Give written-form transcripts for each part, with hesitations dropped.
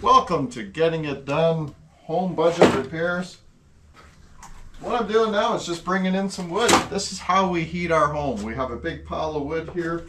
Welcome to Getting It Done Home Budget Repairs. What I'm doing now is just bringing in some wood. This is how we heat our home. We have a big pile of wood here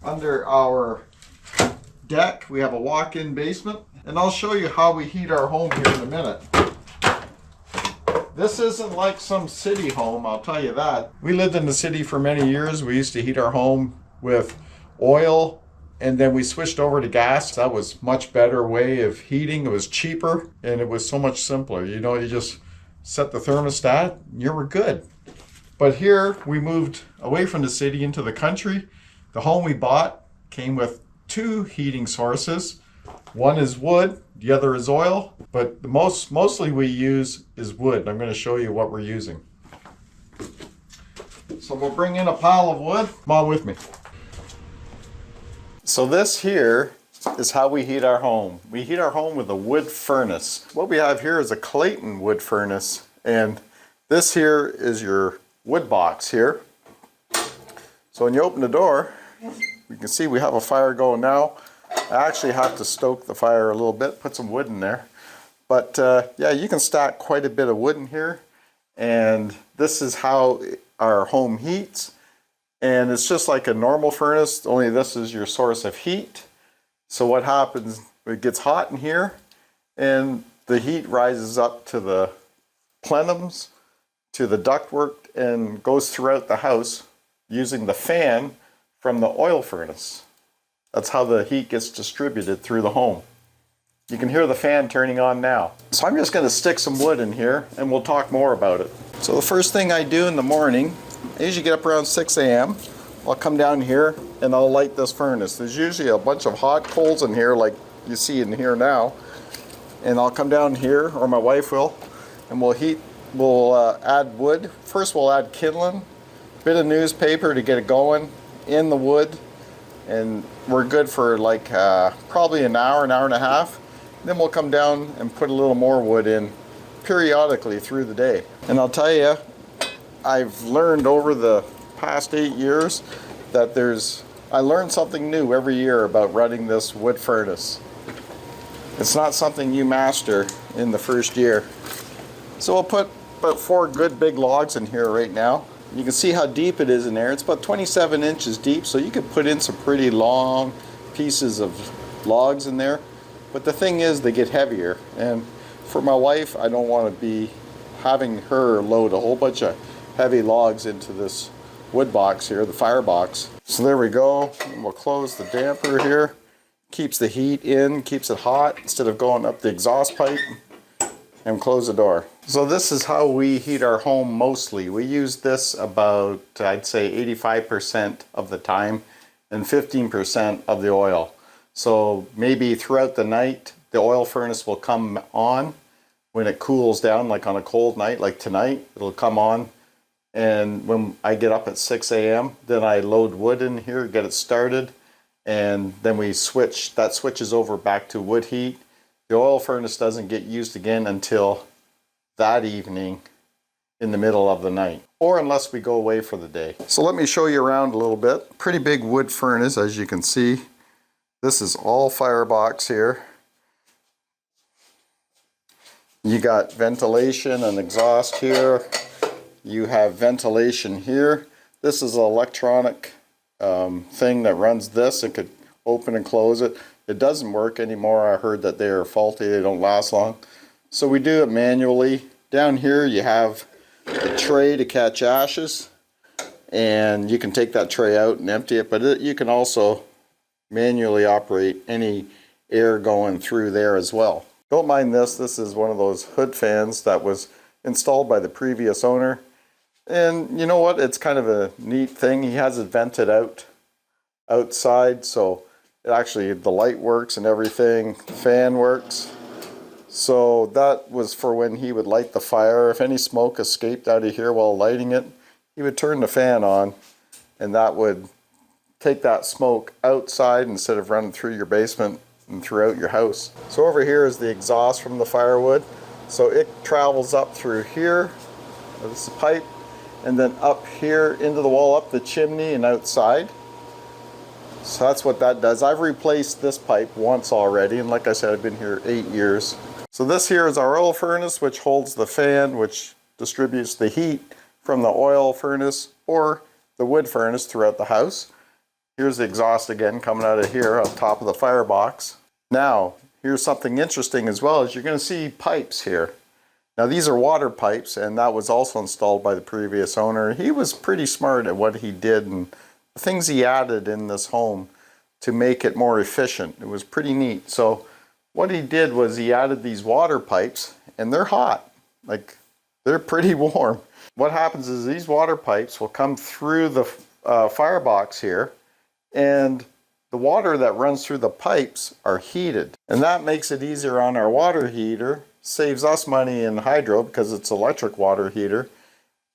under our deck. We have a walk-in basement, and I'll show you how we heat our home here in a minute. This isn't like some city home, I'll tell you that. We lived in the city for many years. We used to heat our home with oil, and then we switched over to gas. That was a much better way of heating. It was cheaper, and it was so much simpler. You know, you just set the thermostat, and you were good. But here, we moved away from the city into the country. The home we bought came with two heating sources. One is wood, the other is oil, but the mostly we use is wood. I'm going to show you what we're using. So we'll bring in a pile of wood. Come on with me. So this here is how we heat our home. We heat our home with a wood furnace. What we have here is a Clayton wood furnace, and this here is your wood box here. So when you open the door, you can see we have a fire going now. I actually have to stoke the fire a little bit, put some wood in there. But yeah, you can stack quite a bit of wood in here, and this is how our home heats. And it's just like a normal furnace, only this is your source of heat. So what happens, it gets hot in here, and the heat rises up to the plenums, to the ductwork, and goes throughout the house using the fan from the oil furnace. That's how the heat gets distributed through the home. You can hear the fan turning on now. So I'm just going to stick some wood in here, and we'll talk more about it. So the first thing I do in the morning, I usually get up around 6 a.m. I'll come down here and I'll light this furnace. There's usually a bunch of hot coals in here like you see in here now. And I'll come down here, or my wife will, and we'll add wood. First we'll add kindling, a bit of newspaper to get it going in the wood. And we're good for like probably an hour and a half. Then we'll come down and put a little more wood in periodically through the day. And I'll tell you, I've learned over the past 8 years that I learn something new every year about running this wood furnace. It's not something you master in the first year. So we'll put about 4 good big logs in here right now. You can see how deep it is in there. It's about 27 inches deep, so you could put in some pretty long pieces of logs in there. But the thing is, they get heavier. And for my wife, I don't want to be having her load a whole bunch of heavy logs into this wood box here, the firebox. So there we go. And we'll close the damper here. Keeps the heat in, keeps it hot instead of going up the exhaust pipe. And close the door. So this is how we heat our home mostly. We use this about, I'd say, 85% of the time and 15% of the oil. So maybe throughout the night, the oil furnace will come on when it cools down, like on a cold night, like tonight, it'll come on. And when I get up at 6 a.m., then I load wood in here, get it started, and then that switches over back to wood heat. The oil furnace doesn't get used again until that evening in the middle of the night, or unless we go away for the day. So let me show you around a little bit. Pretty big wood furnace, as you can see. This is all firebox here. You got ventilation and exhaust here. You have ventilation here. This is an electronic thing that runs this. It could open and close it. It doesn't work anymore. I heard that they are faulty. They don't last long. So we do it manually. Down here you have a tray to catch ashes, and you can take that tray out and empty it, but you can also manually operate any air going through there as well. Don't mind this. This is one of those hood fans that was installed by the previous owner. And you know what? It's kind of a neat thing. He has it vented outside, so actually the light works and everything. The fan works. So that was for when he would light the fire. If any smoke escaped out of here while lighting it, he would turn the fan on, and that would take that smoke outside instead of running through your basement and throughout your house. So over here is the exhaust from the firewood. So it travels up through here. This is a pipe. And then up here into the wall, up the chimney and outside. So that's what that does. I've replaced this pipe once already, and like I said, I've been here 8 years. So this here is our oil furnace, which holds the fan, which distributes the heat from the oil furnace or the wood furnace throughout the house. Here's the exhaust again coming out of here on top of the firebox. Now, here's something interesting as well, is you're going to see pipes here. Now these are water pipes, and that was also installed by the previous owner. He was pretty smart at what he did and the things he added in this home to make it more efficient. It was pretty neat. So what he did was he added these water pipes, and they're hot. Like, they're pretty warm. What happens is these water pipes will come through the firebox here, and the water that runs through the pipes are heated. And that makes it easier on our water heater, saves us money in hydro because it's electric water heater.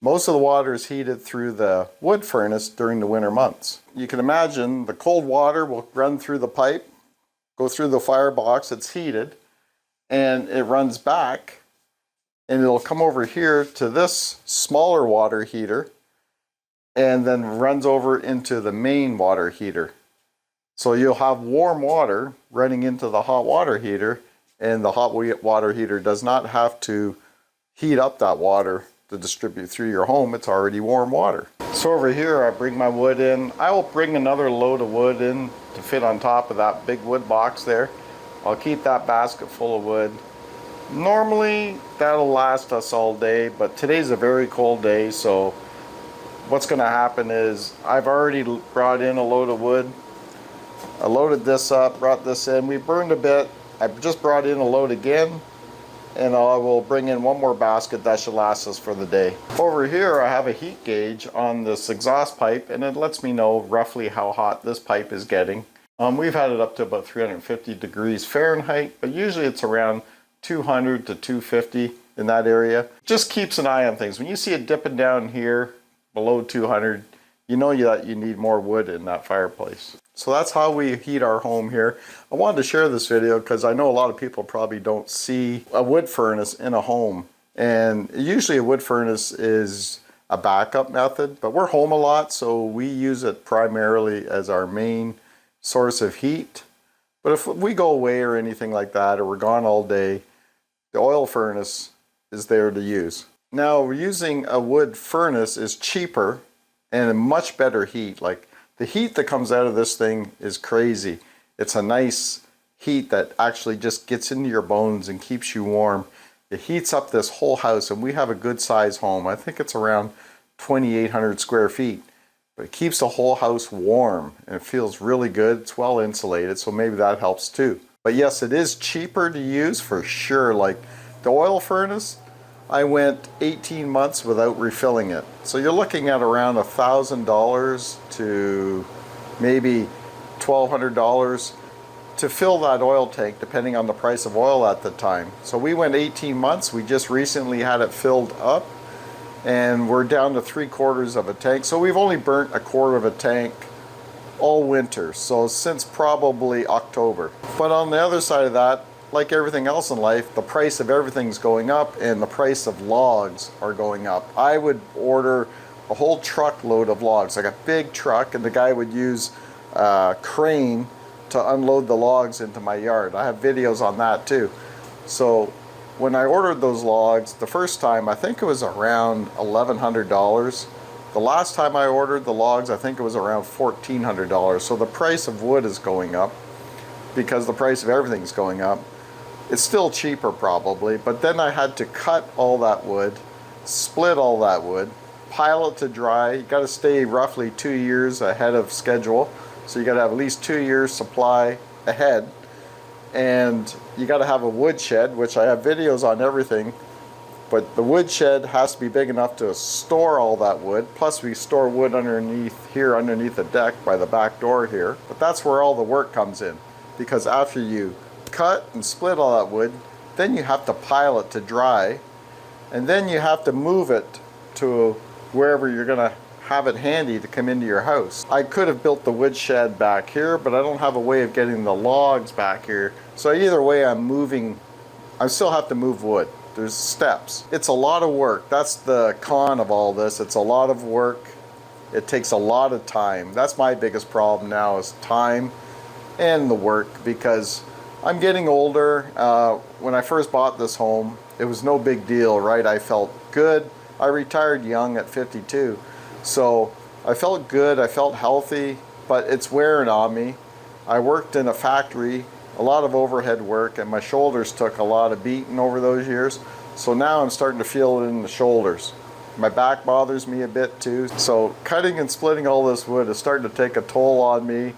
Most of the water is heated through the wood furnace during the winter months. You can imagine the cold water will run through the pipe, go through the firebox, it's heated, and it runs back, and it'll come over here to this smaller water heater, and then runs over into the main water heater. So you'll have warm water running into the hot water heater, and the hot water heater does not have to heat up that water to distribute through your home. It's already warm water. So over here I bring my wood in. I will bring another load of wood in to fit on top of that big wood box there. I'll keep that basket full of wood. Normally that'll last us all day, but today's a very cold day, so what's going to happen is I've already brought in a load of wood. I loaded this up, brought this in. We burned a bit. I just brought in a load again, and I will bring in one more basket. That should last us for the day. Over here I have a heat gauge on this exhaust pipe, and it lets me know roughly how hot this pipe is getting. We've had it up to about 350 degrees Fahrenheit, but usually it's around 200 to 250 in that area. Just keeps an eye on things. When you see it dipping down here below 200, you know that you need more wood in that fireplace. So that's how we heat our home here. I wanted to share this video because I know a lot of people probably don't see a wood furnace in a home. And usually a wood furnace is a backup method, but we're home a lot, so we use it primarily as our main source of heat. But if we go away or anything like that, or we're gone all day, the oil furnace is there to use. Now, using a wood furnace is cheaper and a much better heat. Like, the heat that comes out of this thing is crazy. It's a nice heat that actually just gets into your bones and keeps you warm. It heats up this whole house, and we have a good size home. I think it's around 2,800 square feet. But it keeps the whole house warm, and it feels really good. It's well insulated, so maybe that helps too. But yes, it is cheaper to use for sure. Like the oil furnace, I went 18 months without refilling it. So you're looking at around $1,000 to maybe $1,200 to fill that oil tank, depending on the price of oil at the time. So we went 18 months. We just recently had it filled up, and we're down to 3/4 of a tank. So we've only burnt 1/4 of a tank all winter. So since probably October. But on the other side of that, like everything else in life, the price of everything's going up, and the price of logs are going up. I would order a whole truckload of logs, like a big truck, and the guy would use a crane to unload the logs into my yard. I have videos on that too. So when I ordered those logs the first time, I think it was around $1,100. The last time I ordered the logs, I think it was around $1,400. So the price of wood is going up because the price of everything's going up. It's still cheaper probably, but then I had to cut all that wood, split all that wood, pile it to dry. You got to stay roughly 2 years ahead of schedule. So you got to have at least 2 years supply ahead. And you got to have a wood shed, which I have videos on everything. But the wood shed has to be big enough to store all that wood. Plus we store wood underneath here, underneath the deck by the back door here. But that's where all the work comes in. Because after you cut and split all that wood, then you have to pile it to dry, and then you have to move it to wherever you're going to have it handy to come into your house. I could have built the wood shed back here, but I don't have a way of getting the logs back here. So either way, I still have to move wood. There's steps. It's a lot of work. That's the con of all this. It's a lot of work. it takes a lot of time. That's my biggest problem now, is time and the work, because I'm getting older. When I first bought this home, it was no big deal, right? I felt good. I retired young at 52. So I felt good, I felt healthy, but it's wearing on me. I worked in a factory, a lot of overhead work, and my shoulders took a lot of beating over those years. So now I'm starting to feel it in the shoulders. My back bothers me a bit too. So cutting and splitting all this wood is starting to take a toll on me,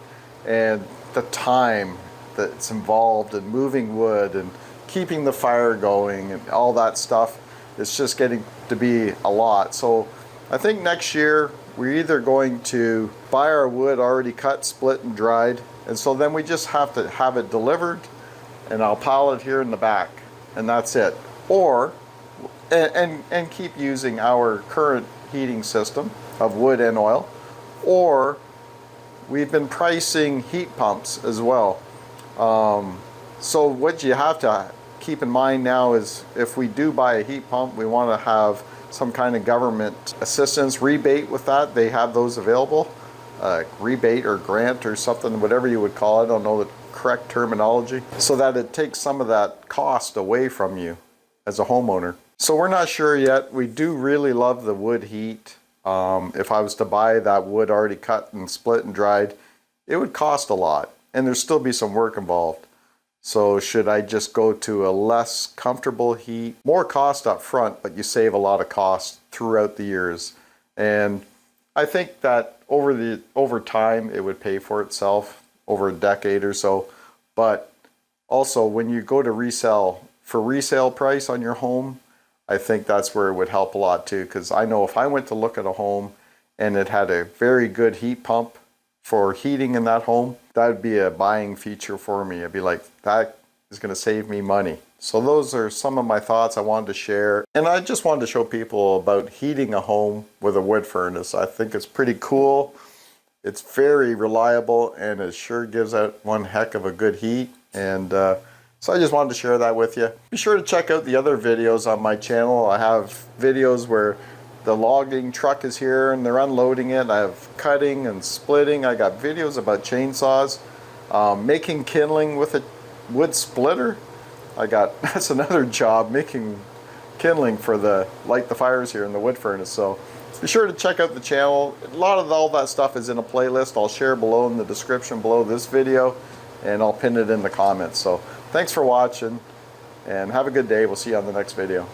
and the time that's involved in moving wood and keeping the fire going and all that stuff, it's just getting to be a lot. So I think next year we're either going to buy our wood already cut, split, and dried, and so then we just have to have it delivered, and I'll pile it here in the back, and that's it. Or and keep using our current heating system of wood and oil, or we've been pricing heat pumps as well. So what you have to keep in mind now is, if we do buy a heat pump, we want to have some kind of government assistance, rebate with that. They have those available, rebate or grant or something, whatever you would call it. I don't know the correct terminology, so that it takes some of that cost away from you as a homeowner. So we're not sure yet. We do really love the wood heat. If I was to buy that wood already cut and split and dried, it would cost a lot, and there'd still be some work involved. So should I just go to a less comfortable heat? More cost up front, but you save a lot of cost throughout the years. And I think that over time it would pay for itself over a decade or so. But also, when you go to resell for resale price on your home, I think that's where it would help a lot too, because I know if I went to look at a home and it had a very good heat pump for heating in that home, that would be a buying feature for me. I'd be like, that is going to save me money. So those are some of my thoughts I wanted to share. And I just wanted to show people about heating a home with a wood furnace. I think it's pretty cool. It's very reliable, and it sure gives out one heck of a good heat. And so I just wanted to share that with you. Be sure to check out the other videos on my channel. I have videos where the logging truck is here and they're unloading it. I have cutting and splitting. I got videos about chainsaws, making kindling with a wood splitter. That's another job, making kindling for light the fires here in the wood furnace. So be sure to check out the channel. A lot of all that stuff is in a playlist I'll share below in the description below this video, and I'll pin it in the comments. So thanks for watching, and have a good day. We'll see you on the next video.